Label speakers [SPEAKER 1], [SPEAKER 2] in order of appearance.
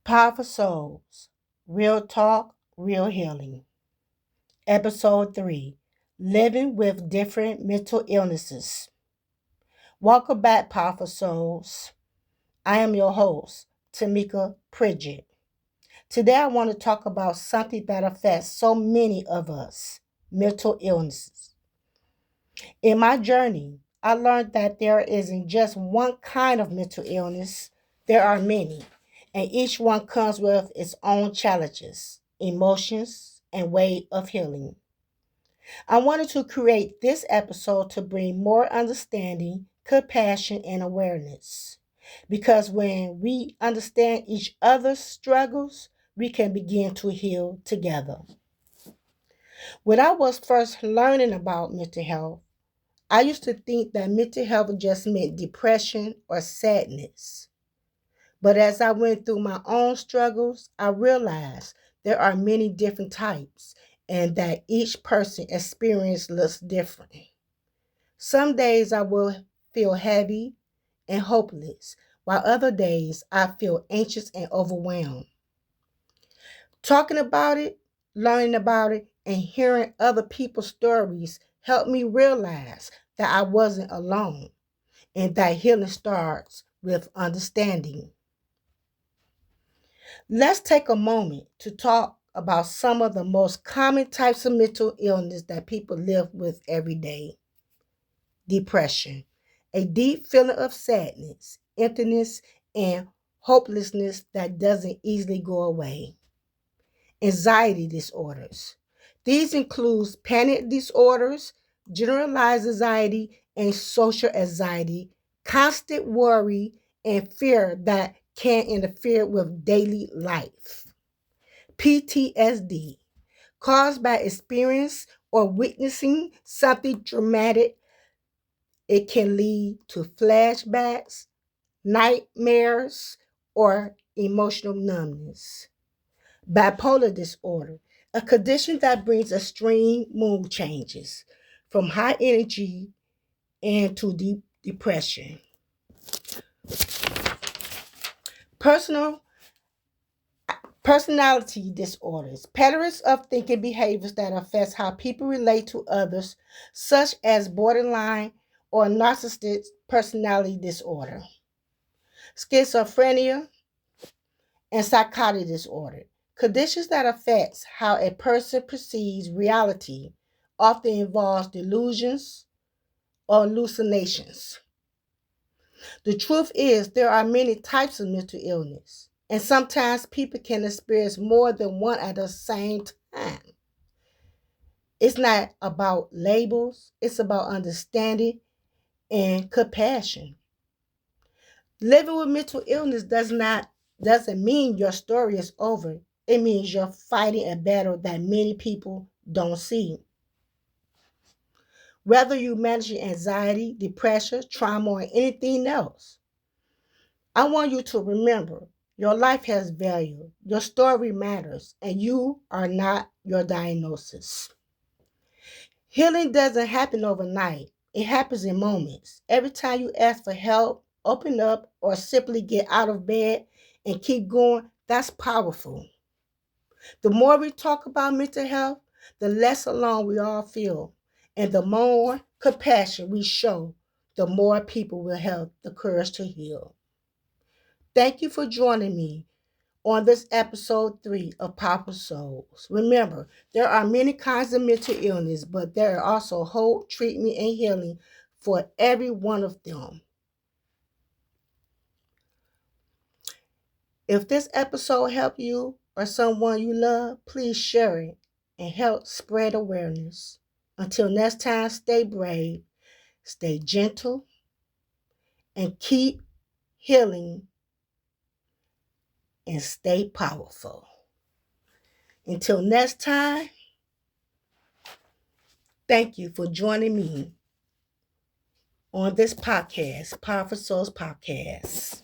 [SPEAKER 1] Powerful Souls, Real Talk, Real Healing. Episode 3, Living with Different Mental Illnesses. Welcome back, Powerful Souls. I am your host, Tamika Pridgett. Today I want to talk about something that affects so many of us, mental illnesses. In my journey, I learned that there isn't just one kind of mental illness, there are many, and each one comes with its own challenges, emotions, and way of healing. I wanted to create this episode to bring more understanding, compassion, and awareness. Because when we understand each other's struggles, we can begin to heal together. When I was first learning about mental health, I used to think that mental health just meant depression or sadness. But as I went through my own struggles, I realized there are many different types and that each person experience looks different. Some days I will feel heavy and hopeless, while other days I feel anxious and overwhelmed. Talking about it, learning about it, and hearing other people's stories helped me realize that I wasn't alone and that healing starts with understanding. Let's take a moment to talk about some of the most common types of mental illness that people live with every day. Depression, a deep feeling of sadness, emptiness, and hopelessness that doesn't easily go away. Anxiety disorders. These include panic disorders, generalized anxiety, and social anxiety, constant worry, and fear that can interfere with daily life. PTSD, caused by experience or witnessing something traumatic. It can lead to flashbacks, nightmares, or emotional numbness. Bipolar disorder, a condition that brings extreme mood changes from high energy and to deep depression. Personal Personality disorders, patterns of thinking behaviors that affect how people relate to others, such as borderline or narcissistic personality disorder. Schizophrenia and psychotic disorder, conditions that affect how a person perceives reality, often involves delusions or hallucinations. The truth is, there are many types of mental illness, and sometimes people can experience more than one at the same time. It's not about labels, it's about understanding and compassion. Living with mental illness doesn't mean your story is over. It means you're fighting a battle that many people don't see. Whether you manage anxiety, depression, trauma, or anything else, I want you to remember your life has value, your story matters, and you are not your diagnosis. Healing doesn't happen overnight. It happens in moments. Every time you ask for help, open up, or simply get out of bed and keep going, that's powerful. The more we talk about mental health, the less alone we all feel. And the more compassion we show, the more people will have the courage to heal. Thank you for joining me on this episode 3 of Powerful Souls. Remember, there are many kinds of mental illness, but there are also hope, treatment, and healing for every one of them. If this episode helped you or someone you love, please share it and help spread awareness. Until next time, stay brave, stay gentle, and keep healing and stay powerful. Until next time, thank you for joining me on this podcast, Powerful Souls Podcast.